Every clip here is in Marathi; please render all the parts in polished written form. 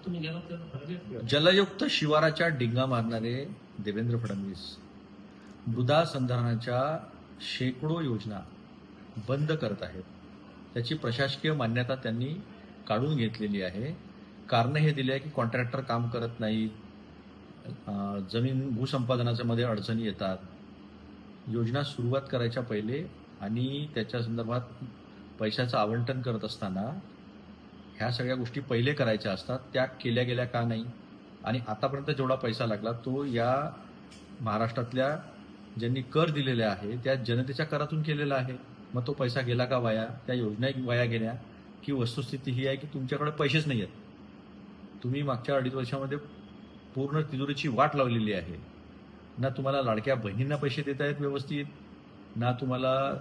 तुम्ही गेला तर जलयुक्त शिवाराच्या डिंगा मारणारे देवेंद्र फडणवीस मृदा संधारणाच्या शेकडो योजना बंद करत आहेत. त्याची प्रशासकीय मान्यता त्यांनी काढून घेतलेली आहे. कारण हे दिले आहे की कॉन्ट्रॅक्टर काम करत नाहीत, जमीन भूसंपादनाच्या मध्ये अडचणी येतात. योजना सुरुवात करायच्या पहिले आणि त्याच्या संदर्भात पैशाचं आवंटन करत असताना ह्या सगळ्या गोष्टी पहिले करायच्या असतात. त्या केल्या गेल्या का नाही? आणि आतापर्यंत जेवढा पैसा लागला तो या महाराष्ट्रातल्या ज्यांनी कर दिलेले आहे त्या जनतेच्या करातून केलेला आहे. मग तो पैसा गेला का वाया? त्या योजना वाया गेल्या की वस्तुस्थिती ही आहे की तुमच्याकडे पैसेच नाही आहेत. तुम्ही मागच्या 2.5 वर्षामध्ये पूर्ण तिजोरीची वाट लावलेली आहे. ना तुम्हाला लाडक्या बहिणींना पैसे देत आहेत व्यवस्थित, ना तुम्हाला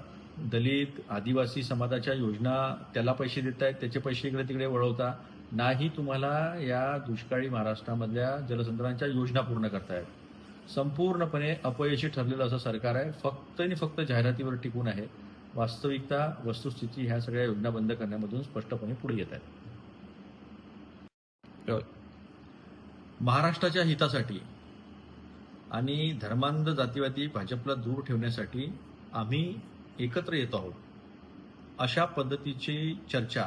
दलित आदिवासी समाजाच्या योजना त्याला पैसे देत आहेत, त्याचे पैसे इकडे तिकडे वळवता. नाही तुम्हाला या दुष्काळी महाराष्ट्रामधल्या जलसंधारणाच्या योजना पूर्ण करतायत. संपूर्णपणे अपयशी ठरलेलं असं सरकार आहे. फक्त आणि फक्त जाहिरातीवर टिकून आहे. वास्तविकता वस्तुस्थिती ह्या सगळ्या योजना बंद करण्यामधून स्पष्टपणे पुढे येत आहेत. महाराष्ट्राच्या हितासाठी आणि धर्मांध जातीवादी भाजपला दूर ठेवण्यासाठी आम्ही एकत्र येत आहोत. अशा पद्धतीची चर्चा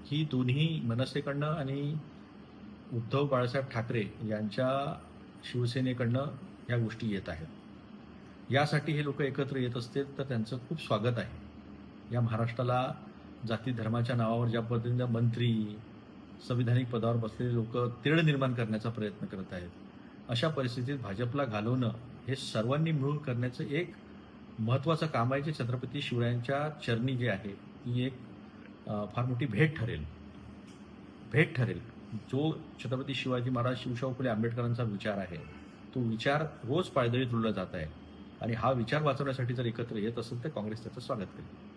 ही दोन्ही मनसेकडनं आणि उद्धव बाळासाहेब ठाकरे यांच्या शिवसेनेकडनं ह्या गोष्टी येत आहेत. यासाठी हे लोक एकत्र येत असतील तर त्यांचं खूप स्वागत आहे. या महाराष्ट्राला जाती धर्माच्या नावावर ज्या पद्धतीने मंत्री संविधानिक पदावर बसलेले लोक तेढ निर्माण करण्याचा प्रयत्न करत आहेत, अशा परिस्थितीत भाजपला घालवणं हे सर्वांनी मिळून करण्याचं एक महत्त्वाचं काम आहे. जे छत्रपती शिवरायांच्या चरणी जे आहे ती एक फार मोठी भेट ठरेल. जो छत्रपती शिवाजी महाराज शिवशाहू फुले आंबेडकरांचा विचार आहे तो विचार रोज पायदळी तुडला जात आहे आणि हा विचार वाचवण्यासाठी जर एकत्र येत असेल तर काँग्रेस त्याचं स्वागत करेल.